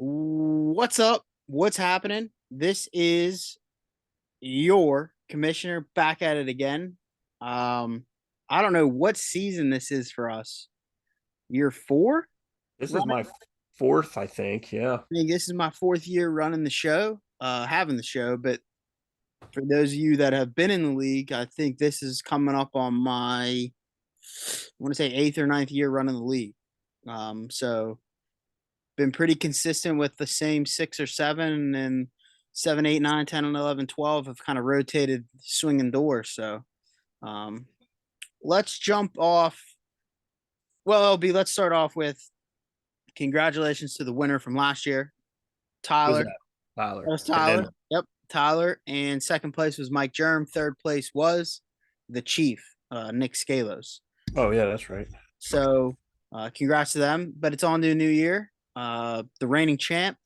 What's up? What's happening? This is your commissioner back at it again. Um, I don't know what season this is for us. Year four This is running. my fourth, I think. Yeah. I mean, this is my fourth year running the show, having the show. But for those of you that have been in the league, I think this is coming up on my, I want to say eighth or ninth year running the league. So been pretty consistent with the same six or seven, and seven, eight, nine, 10, and 11, 12 have kind of rotated swinging doors. So um, let's jump off. Well, LB, let's start off with congratulations to the winner from last year, Who's Tyler. that? That Tyler. was And Tyler. then, Yep, Tyler. And second place was Mike Germ. Third place was the Chief, Nick Scalos. oh, yeah, that's right. So congrats to them. But it's on to a new year. The reigning champ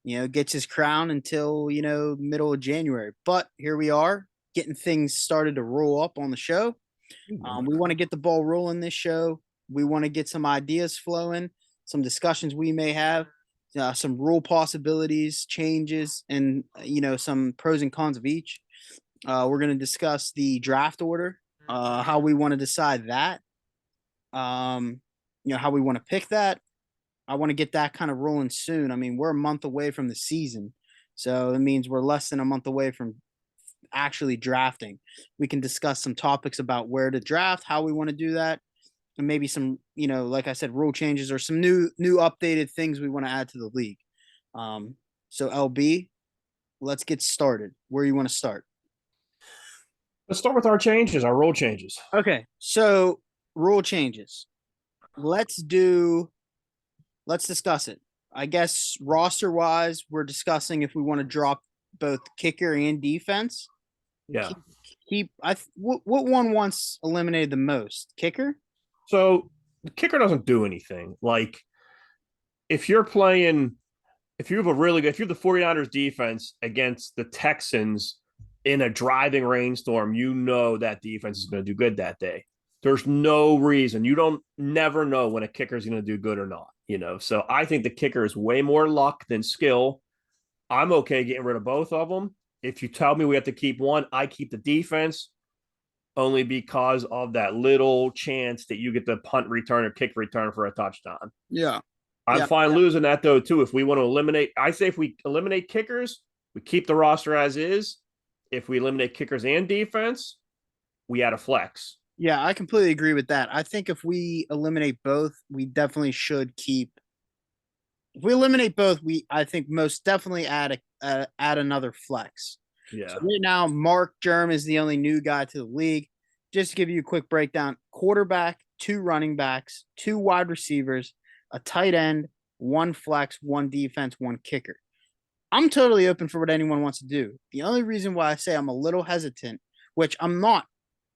gets his crown until, middle of January. But here we are getting things started to roll up on the show. We want to get the ball rolling this show. We want to get some ideas flowing, some discussions we may have, some rule possibilities, changes, and, some pros and cons of each. We're going to discuss the draft order, how we want to decide that, how we want to pick that. I want to get that kind of rolling soon. I mean, we're a month away from the season. So it means we're less than a month away from actually drafting. We can discuss some topics about where to draft, how we want to do that, and maybe some, like I said, rule changes or some new updated things we want to add to the league. So LB, let's get started. Where you want to start? Let's start with our changes, our rule changes. Okay. So rule changes. Let's do let's discuss it. I guess roster wise, we're discussing if we want to drop both kicker and defense. Yeah. Keep what one wants eliminated the most? Kicker? So the kicker doesn't do anything. Like, if you're playing, if you have a really good, if you're the 49ers defense against the Texans in a driving rainstorm, you know that defense is going to do good that day. There's no reason. You don't never know when a kicker is going to do good or not, So I think the kicker is way more luck than skill. I'm okay getting rid of both of them. If you tell me we have to keep one, I keep the defense only because of that little chance that you get the punt return or kick return for a touchdown. Yeah. I'm Yeah. fine losing that though too. If we want to eliminate, I say if we eliminate kickers, we keep the roster as is. If we eliminate kickers and defense, we add a flex. Yeah, I completely agree with that. I think if we eliminate both, we definitely should keep. If we eliminate both, I think most definitely add another flex. So Yeah. right now, Mark Germ is the only new guy to the league. Just to give you a quick breakdown: quarterback, two running backs, two wide receivers, a tight end, one flex, one defense, one kicker. I'm totally open for what anyone wants to do. The only reason why I say I'm a little hesitant, which I'm not,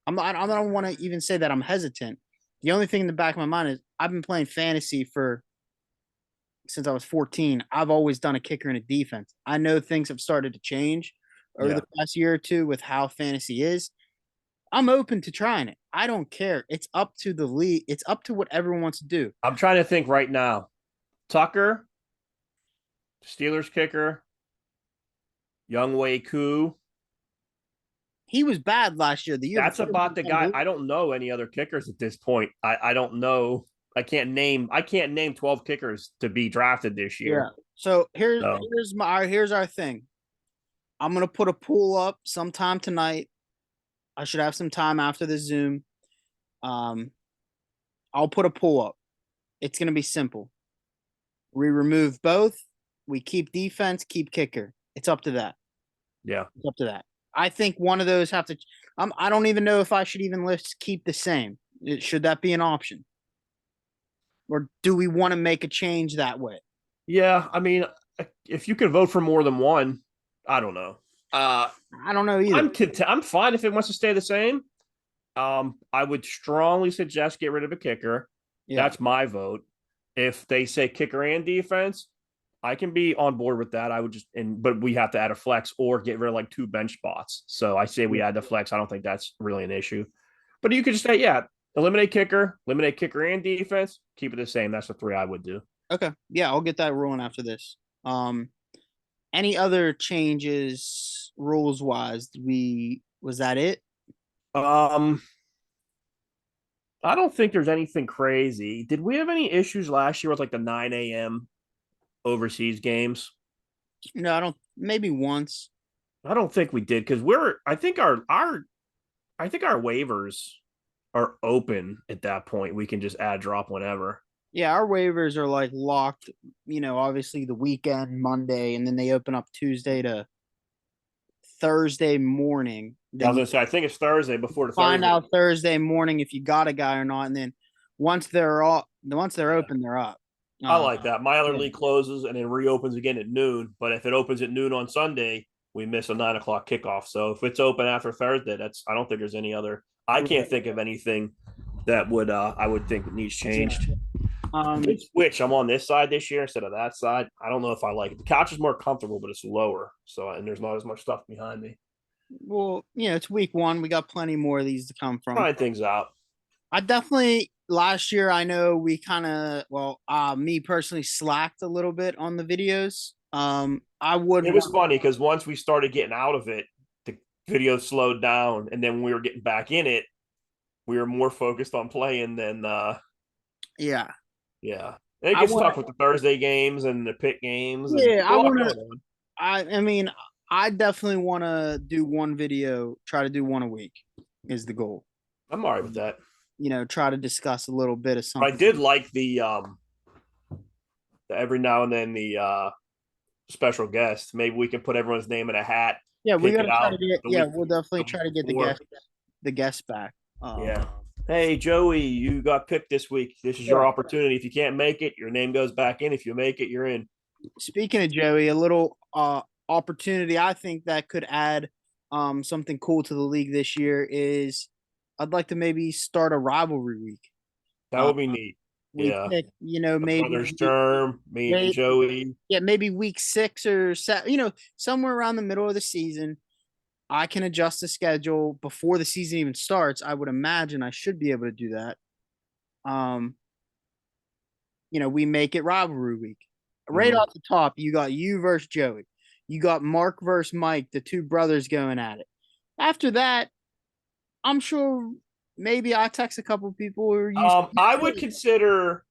I don't want to even say that I'm hesitant. The only thing in the back of my mind is I've been playing fantasy for since I was 14. I've always done a kicker and a defense. I know things have started to change over Yeah. the past year or two with how fantasy is. I'm open to trying it. I don't care. It's up to the league. It's up to what everyone wants to do. I'm trying to think right now. Tucker, Steelers kicker, Young Wei Koo. He was bad last year. The year That's before, about the guy. I don't know any other kickers at this point. I don't know. I can't name 12 kickers to be drafted this yeah. year. So So here's our thing. I'm gonna put a pool up sometime tonight. I should have some time after the Zoom. Um, I'll put a pool up. It's gonna be simple. We remove both. We keep defense, keep kicker. It's up to that. yeah. It's up to that. I think one of those have to. I don't even know if I should even list keep the same. Should that be an option, or do we want to make a change that way? Yeah. I mean, if you can vote for more than one, I don't know. Uh I don't know either. I'm fine if it wants to stay the same. I would strongly suggest get rid of a kicker. Yeah. That's my vote. If they say kicker and defense, I can be on board with that. I would but we have to add a flex or get rid of like two bench spots. So I say we add the flex. I don't think that's really an issue. But you could just say, yeah, eliminate kicker and defense, keep it the same. That's the three I would do. Okay. Yeah, I'll get that rolling after this. Um, any other changes rules wise? Was that it? Um, I don't think there's anything crazy. Did we have any issues last year with like the 9 a.m. overseas games? No, I don't. Maybe once. I don't think we did because we're. I think our waivers are open at that point. We can just add drop whenever. Yeah, our waivers are like locked. Obviously the weekend, Monday, and then they open up Tuesday to Thursday morning. I Then was you gonna say I think it's Thursday before the find Thursday. out Thursday morning if you got a guy or not, and then once they're Yeah. open, they're up. I Uh, like that. My other yeah, league closes and then reopens again at noon. But if it opens at noon on Sunday, we miss a 9 o'clock kickoff. So if it's open after Thursday, I don't think there's any other. I can't right. think of anything that would I would think needs changed. Um, Which I'm on this side this year instead of that side. I don't know if I like it. The couch is more comfortable, but it's lower. So and there's not as much stuff behind me. well, it's week one. We got plenty more of these to come from. Trying things out. I definitely last year I know we kind of me personally slacked a little bit on the videos. I would It was funny because once we started getting out of it, the video slowed down, and then when we were getting back in it, we were more focused on playing than yeah. yeah. And it I gets want tough with the Thursday games and the pick games, and yeah, there's a I lot want to going on. I mean I definitely want to do one video, try to do one a week is the goal. I'm all right with that. Try to discuss a little bit of But I something. did like the every now and then the special guest. Maybe we can put everyone's name in a hat, Yeah, we pick got it to try to out get the yeah, week we'll definitely the try week to get before. the guests back. Yeah. Hey, Joey, you got picked this week. This is your Yeah. opportunity. If you can't make it, your name goes back in. If you make it, you're in. Speaking of Joey, a little opportunity I think that could add something cool to the league this year is I'd like to maybe start a rivalry week. That Uh, would be neat. we Yeah. pick, The brothers Germ, me and maybe Joey. yeah, maybe week 6 or 7, somewhere around the middle of the season. I can adjust the schedule before the season even starts. I would imagine I should be able to do that. Um, we make it rivalry week. Right Mhm. off the top, you got you versus Joey. You got Mark versus Mike, the two brothers going at it. After that, I'm sure maybe I text a couple people or you. I would consider.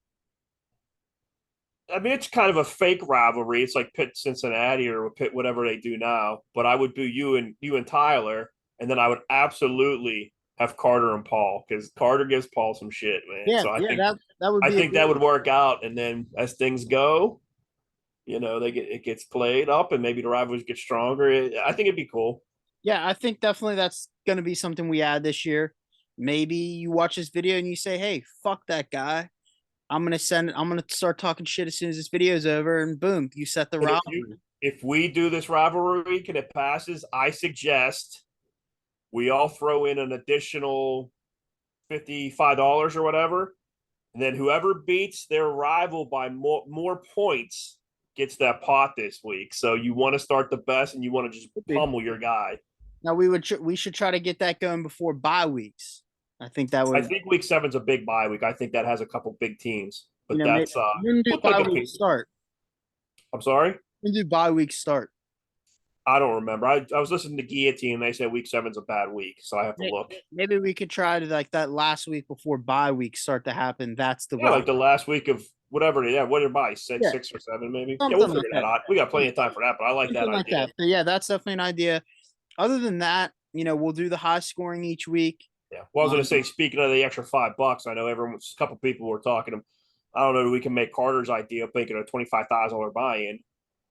I mean, it's kind of a fake rivalry. It's like Pitt Cincinnati or Pitt whatever they do now. But I would do you and Tyler, and then I would absolutely have Carter and Paul because Carter gives Paul some shit, man. Yeah, So I yeah, think that would I be a think that good. would work out. And then as things go, it gets played up, and maybe the rivalries get stronger. I think it'd be cool. Yeah, I think definitely that's going to be something we add this year. Maybe you watch this video and you say, "Hey, fuck that guy. I'm gonna start talking shit as soon as this video's over," and boom, you set the And rivalry. if we do this rivalry week and it passes, I suggest we all throw in an additional $55 or whatever, and then whoever beats their rival by more points gets that pot this week. So you want to start the best, and you want to just pummel your guy. Now we should try to get that going before bye weeks. I think that I would think week seven's a big bye week. I think that has a couple big teams, but maybe that's when do look like bye a weeks start? I'm sorry. When do bye weeks start? I don't remember. I was listening to Guillotine and they said week seven's a bad week, so I have to look. Maybe we could try to like that last week before bye weeks start to happen. That's the Yeah, route. like the last week of whatever. Yeah, what did I said Yeah, 6 or 7 maybe. Yeah, we'll something like figure that that. out. We got plenty of time for that, but I like that Something like idea. that. But yeah, that's definitely an idea. Other than that, we'll do the high scoring each week. Yeah. Well, I was going Um, to say, speaking of the extra $5, I know everyone's a couple people were talking. I don't know if we can make Carter's idea of making a $25,000 buy-in,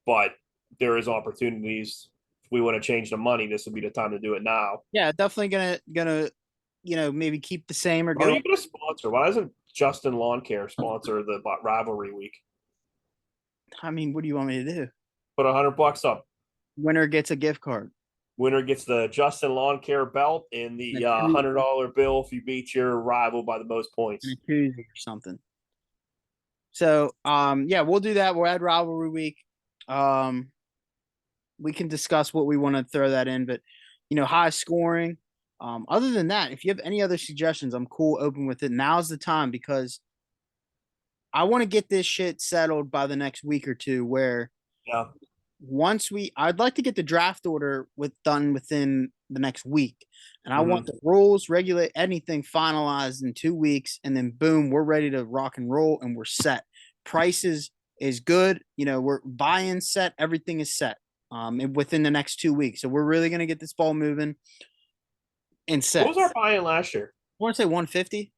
but there is opportunities. If we want to change the money, this would be the time to do it now. yeah, definitely gonna maybe keep the same or Why don't go. you get a sponsor? Why doesn't Justin Lawn Care sponsor the rivalry week? I mean, what do you want me to do? Put $100 up. Winner gets a gift card. Winner gets the Justin Lawn Care belt and the $100 bill if you beat your rival by the most points. And a koozie or something. So, yeah, we'll do that. We'll add rivalry week. We can discuss what we want to throw that in, but high scoring. Other than that, if you have any other suggestions, I'm cool, open with it. Now's the time because I want to get this shit settled by the next week or two where Yeah. I'd like to get the draft order done within the next week. And I want Mhm. the rules, regulate anything finalized in 2 weeks. And then boom, we're ready to rock and roll and we're set. Prices is good. We're buy-in set. Everything is set within the next 2 weeks. So we're really going to get this ball moving and What set. was our buy-in last year? I want to say 150.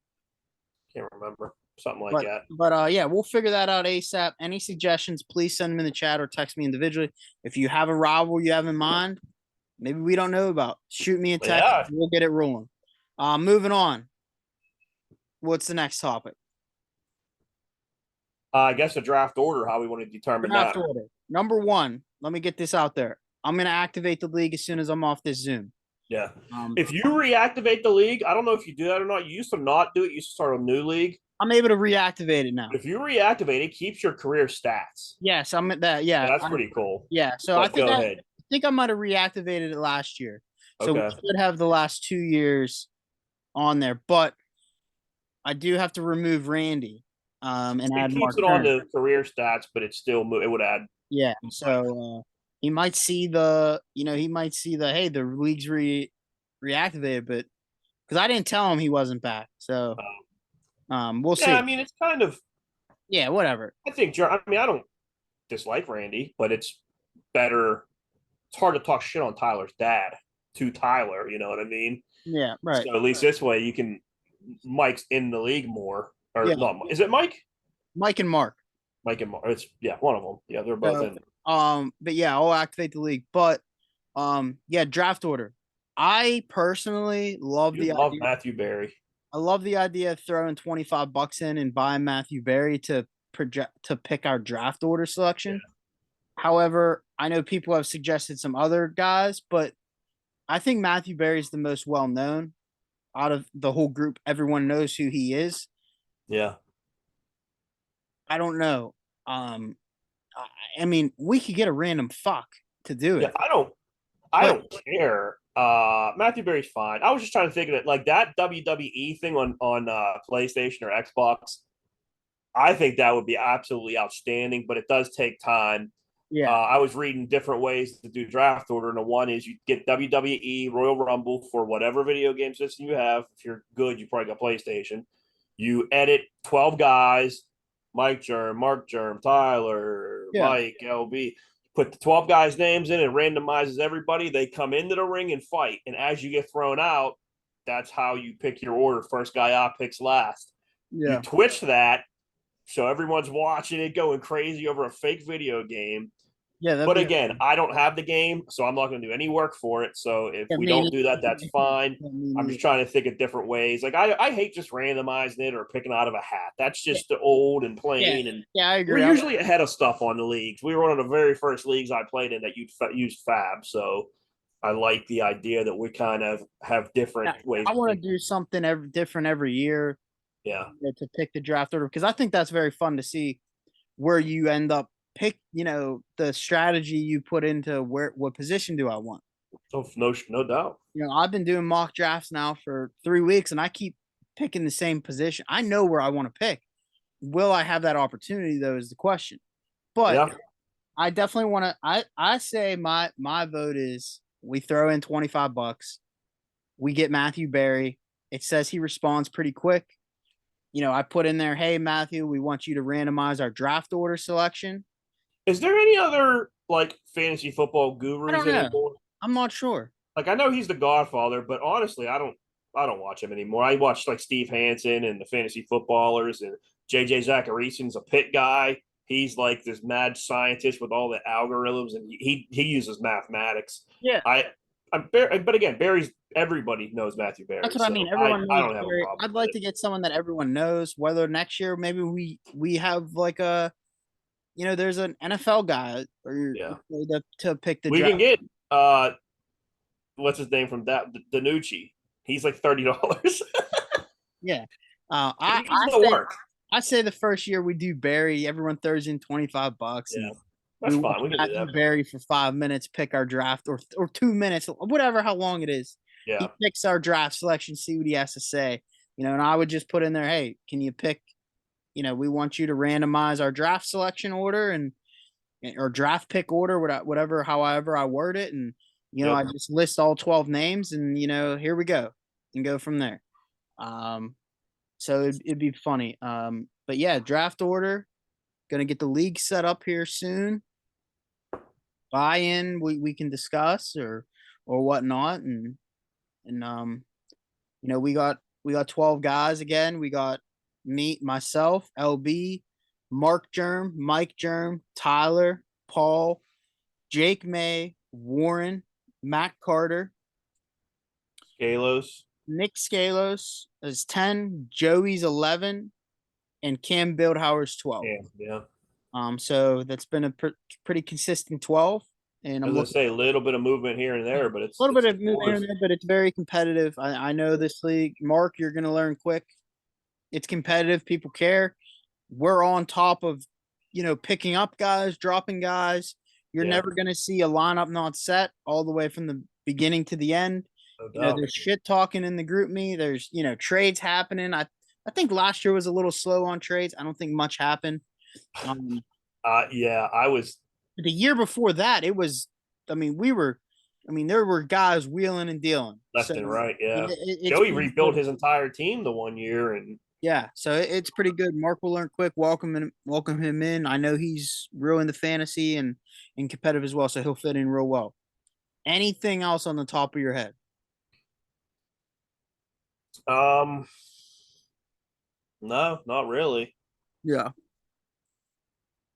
Can't remember. Something like But that. but yeah, we'll figure that out ASAP. Any suggestions, please send them in the chat or text me individually. If you have a rival you have in mind, maybe we don't know about, shoot me a text. Yeah. We'll get it rolling. Moving on. What's the next topic? I guess the draft order, how we want to determine Draft that. order. Number one, let me get this out there. I'm going to activate the league as soon as I'm off this Zoom. Yeah. If you reactivate the league, I don't know if you do that or not. You used to not do it. You used to start a new league. I'm able to reactivate it now. But if you reactivate it, keeps your career stats. Yes, I'm at that. Yeah, That's pretty cool. Yeah, so But go ahead. I think I might have reactivated it last year. So we Okay. should have the last 2 years on there, but I do have to remove Randy and It add keeps Mark it on Turner. the career stats, but it still it would add. Yeah, so he might see hey, the league's reactivated, but because I didn't tell him he wasn't back, so we'll see. Yeah, I mean, it's kind of. Yeah, whatever. I think. I mean, I don't dislike Randy, but it's better. It's hard to talk shit on Tyler's dad to Tyler. You know what I mean? Yeah, right. So at least this way, you can. Mike's in the league more, or Yeah. not? Is it Mike? Mike and Mark. Mike and Mark. It's one of them. Yeah, they're both in. But yeah, I'll activate the league. But yeah, draft order. I personally love You love Matthew Berry. I love the idea of throwing $25 in and buying Matthew Berry to pick our draft order selection. Yeah. However, I know people have suggested some other guys, but I think Matthew Berry is the most well known out of the whole group. Everyone knows who he is. Yeah. I don't know. I mean, we could get a random fuck to do it. Yeah, I don't care. Matthew Berry's fine. I was just trying to think of it like that WWE thing on PlayStation or Xbox. I think that would be absolutely outstanding, but it does take time. Yeah. I was reading different ways to do draft order, and the one is you get WWE Royal Rumble for whatever video game system you have. If you're good, you probably got PlayStation. You edit 12 guys, Mike Germ, Mark Germ, Tyler, Mike, LB. Put the 12 guys' names in and randomizes everybody. They come into the ring and fight. And as you get thrown out, that's how you pick your order. First guy out picks last. Yeah. You Twitch that, so everyone's watching it going crazy over a fake video game. Yeah, but again, I don't have the game, so I'm not going to do any work for it. So if we don't do that, that's fine. I'm just trying to think of different ways. Like I hate just randomizing it or picking out of a hat. That's just old and plain. And I agree. We're usually ahead of stuff on the leagues. We were one of the very first leagues I played in that used Fab. So I like the idea that we kind of have different ways. I want to do something different every year. Yeah, to pick the draft order, because I think that's very fun to see where you end up. Pick, the strategy you put into what position do I want? Oh, no doubt. I've been doing mock drafts now for 3 weeks and I keep picking the same position. I know where I want to pick. Will I have that opportunity though is the question. But yeah. I definitely want to I say my vote is we throw in $25. We get Matthew Berry. It says he responds pretty quick. I put in there, hey Matthew, we want you to randomize our draft order selection. Is there any other like fantasy football gurus anymore? I'm not sure. Like I know he's the Godfather, but honestly, I don't watch him anymore. I watch like Steve Hansen and the fantasy footballers, and JJ Zacharysen's a pit guy. He's like this mad scientist with all the algorithms, and he uses mathematics. Yeah. But again, Barry's everybody knows Matthew Berry. That's what I mean. Everyone knows. I don't have a problem. I'd like to get someone that everyone knows. Whether next year maybe we have like a. There's an NFL guy to pick the. We draft. Can get what's his name from that Danucci. He's like $30. Yeah, I say the first year we do Barry, everyone throws in $25. Yeah, that's fine. We can do that. Barry for 5 minutes, pick our draft, or 2 minutes, whatever, how long it is. Yeah, he picks our draft selection, see what he has to say. And I would just put in there, hey, can you pick? We want you to randomize our draft selection order, and or draft pick order, whatever, however I word it, and I Yep. just list all 12 names, and here we go, and go from there. So it'd be funny. But yeah, draft order. Gonna get the league set up here soon. Buy-in we can discuss or whatnot, and we got 12 guys again. We got myself, LB, Mark Germ, Mike Germ, Tyler, Paul, Jake May, Warren, Matt Carter, Galos. Nick Scalos is 10, Joey's 11, and Cam Bildhauer's 12. Yeah. So that's been a pretty consistent 12, and I'm As I looking say, a little bit of movement here and there, but a little it's bit the of movement here cores. and there, but it's very competitive. I know this league. Mark, you're gonna learn quick. It's competitive. People care. We're on top of, picking up guys, dropping guys. You're Yeah, never gonna see a lineup not set all the way from the beginning to the end. no doubt. There's shit talking in the group me. There's, trades happening. I think last year was a little slow on trades. I don't think much happened. Um, Yeah, I was the year before that, it was, I mean, there were guys wheeling and dealing. left So, and right. Yeah, it's Joey pretty rebuilt good. his entire team the one year, and Yeah, so it's pretty good. Mark will learn quick. Welcome him in. I know he's real into fantasy and competitive as well, so he'll fit in real well. Anything else on the top of your head? um, no, not really. Yeah.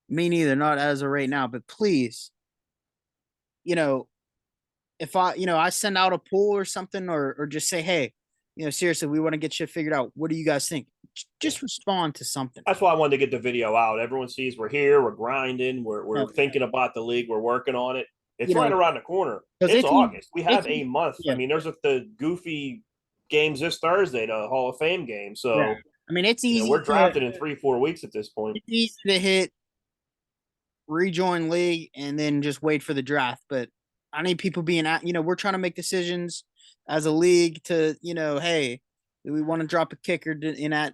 Me neither, not as of right now, but please, you know, if I send out a poll or something, or just say, hey, seriously, we want to get shit figured out. What do you guys think? Just respond to something. That's why I wanted to get the video out. Everyone sees we're here, we're grinding, we're No, thinking about the league, we're working on it. you It's right know, around the corner. because It's August. We have it's a month. I yeah, mean, there's the goofy games this Thursday, the Hall of Fame game. yeah. So I mean, we're drafted in 3-4 weeks at this point. it's easy to hit rejoin league and then just wait for the draft. But I need people being at, we're trying to make decisions as a league to, hey, do we want to drop a kicker in at,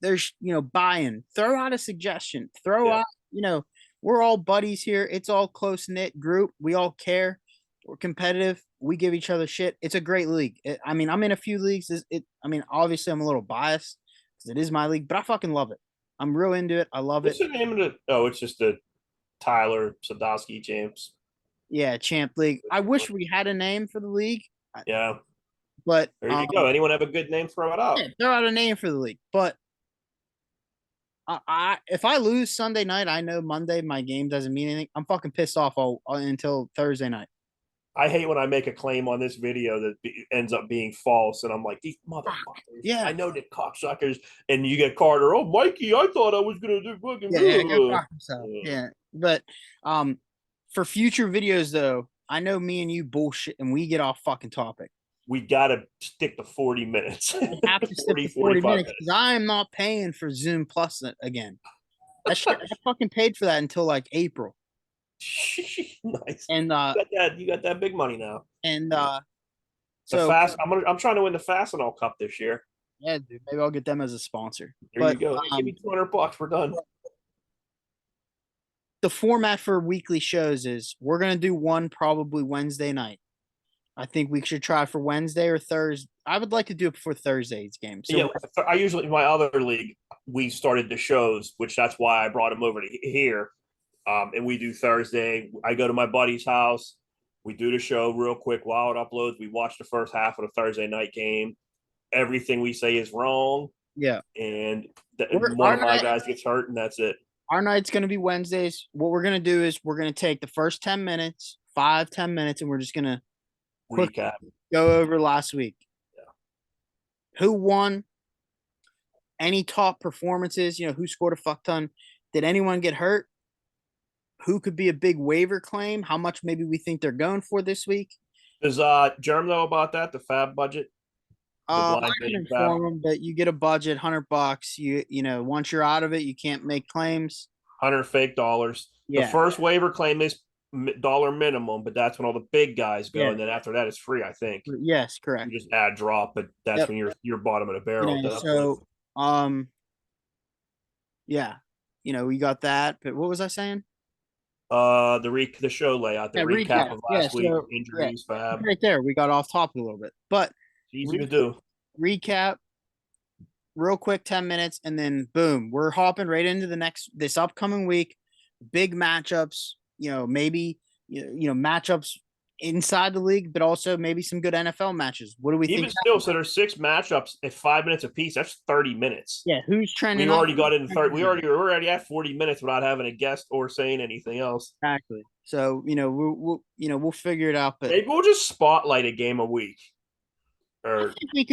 there's, buy-in, throw out a suggestion, throw Yeah. out, we're all buddies here. It's all close knit group. We all care. We're competitive. We give each other shit. It's a great league. I mean, I'm in a few leagues. Obviously I'm a little biased because it is my league, but I fucking love it. I'm real into it. I love it. What's the name of the? Oh, it's just the Tyler Sadowski James. Yeah, champ league. I wish we had a name for the league, Yeah, but there you go. Anyone have a good name? Throw it out. yeah, throw out a name for the league. But if I lose Sunday night, I know Monday my game doesn't mean anything. I'm fucking pissed off until Thursday night. I hate when I make a claim on this video that ends up being false, and I'm like, these motherfuckers. Yeah, I know that cocksuckers, and you get Carter. Oh, Mikey, I thought I was gonna do fucking. yeah, go fuck himself. Yeah, but for future videos though, I know me and you bullshit, and we get off fucking topic. We gotta stick to 40 minutes. We have to stick 40, to 40 minutes minutes. because I am not paying for Zoom Plus again. That shit, I fucking paid for that until like April. Nice. And You got that big money now. and The so fast. I'm trying to win the Fastenal Cup this year. yeah, dude, maybe I'll get them as a sponsor. There But you go. Hey, give me $200. We're done. the format for weekly shows is we're gonna do one probably Wednesday night. I think we should try for Wednesday or Thursday. I would like to do it before Thursday's game. So Yeah, I usually in my other league we started the shows, which that's why I brought him over to here. And we do Thursday. I go to my buddy's house. We do the show real quick while it uploads. We watch the first half of the Thursday night game. Everything we say is wrong, yeah, and our one of my guys gets hurt, and that's it. our night's gonna be Wednesdays. What we're gonna do is we're gonna take the first 10 minutes, 5-10 minutes, and we're just gonna quick Recap. go over last week. Yeah. Who won? Any top performances? Who scored a fuck ton? Did anyone get hurt? Who could be a big waiver claim? How much maybe we think they're going for this week? Does Germ know about that? The fab budget, the I blind can bidding fab, inform them that you get a budget, $100. Once you're out of it, you can't make claims. 100 fake dollars. The Yeah, first waiver claim is dollar minimum, but that's when all the big guys go, Yeah. and then after that it's free. I think yes, correct. you just add drop, but that's Yep. when you're bottom of the barrel. So, yeah, we got that. But what was I saying? The show layout, the Yeah, recap recap. of Yeah, last week, so yeah, injuries, fab. right there, we got off topic a little bit, but Easy re- to do. recap real quick, 10 minutes, and then boom, we're hopping right into this upcoming week. Big matchups, maybe matchups inside the league, but also maybe some good NFL matches. What do we Even think? still, so there's 6 matchups at 5 minutes apiece. That's 30 minutes. Yeah, who's We trending up? already got in 30. We're already at 40 minutes without having a guest or saying anything else. Exactly. So we'll figure it out. But Maybe we'll just spotlight a game a week. I Or think we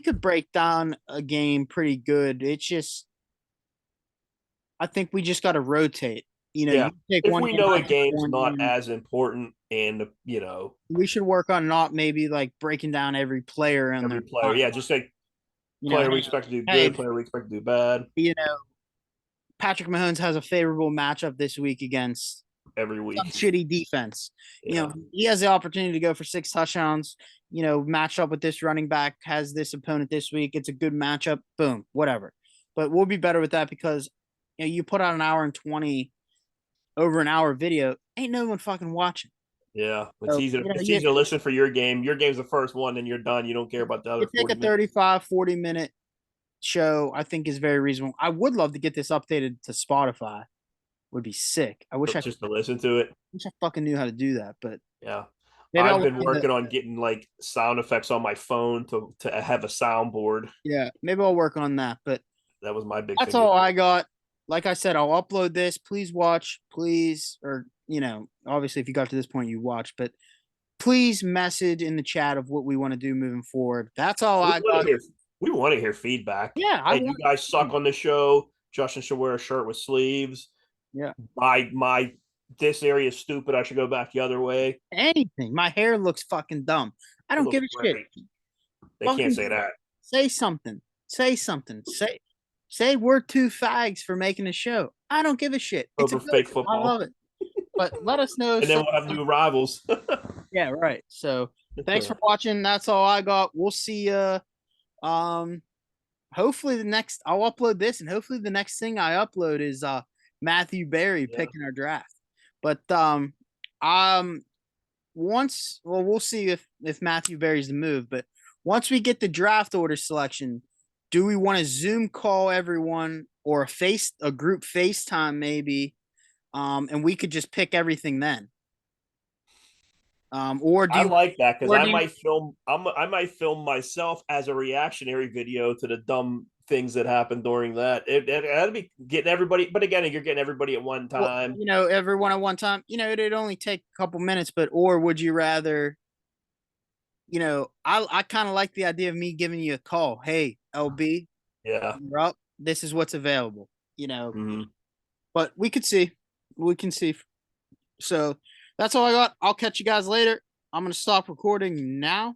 could break down a game pretty good. It's just I think we just got to rotate. yeah, You take if one we game, know I a take game's one not game. as important, and We should work on not maybe like breaking down every player in every their player, line. yeah, just like player we Hey, expect to do hey, good, player we expect to do bad you know, Patrick Mahomes has a favorable matchup this week against every some week. shitty defense. Yeah, He has the opportunity to go for 6 touchdowns. Match up with this running back, has this opponent this week. It's a good matchup. Boom, whatever. But we'll be better with that because you put out an hour and 20 over an hour video, ain't no one fucking watching. yeah. It's So, easy. It's easy to listen for your game. Your game's the first one, then you're done. You don't care about the you other take a 40 minutes. 35, 40 minute show, I think is very reasonable. I would love to get this updated to Spotify. Would be sick. I wish I Just to listen to it. wish I fucking knew how to do that, but Yeah. maybe I'll I've look been into working on getting like sound effects on my phone to have a soundboard. yeah, maybe I'll work on that. But That was my big that's thing. all I got. Like I said, I'll upload this. Please watch, please, or obviously if you got to this point, you watch, but please message in the chat of what we want to do moving forward. That's all We I want got. to hear. We want to hear feedback. Yeah, I Hey, you want guys suck on the show. Justin should wear a shirt with sleeves. yeah. My this area is stupid. I should go back the other way. Anything. My hair looks fucking dumb. I It don't looks give a shit. great. They can't Fucking say that. say something. Say something. Say we're two fags for making a show. I don't give a shit. It's a Over good fake I love football, it. But let us know. and then we'll have new rivals. Yeah, right. So thanks for watching. That's all I got. We'll see you. Um, hopefully I'll upload this, and hopefully the next thing I upload is Matthew Berry Yeah. picking our draft. But we'll see if Matthew Berry's the move. But once we get the draft order selection, do we want to Zoom call everyone or a group FaceTime maybe? And we could just pick everything then. Or do I you like that because or I do you might film. I might film myself as a reactionary video to the dumb things that happened during that. That'd be getting everybody. But again, you're getting everybody at one well, time. everyone at one time, it'd only take a couple minutes, or would you rather, I kind of like the idea of me giving you a call. Hey, LB, Yeah. you're up. This is what's available, Mhm. but we could see. We can see. So that's all I got. I'll catch you guys later. I'm going to stop recording now.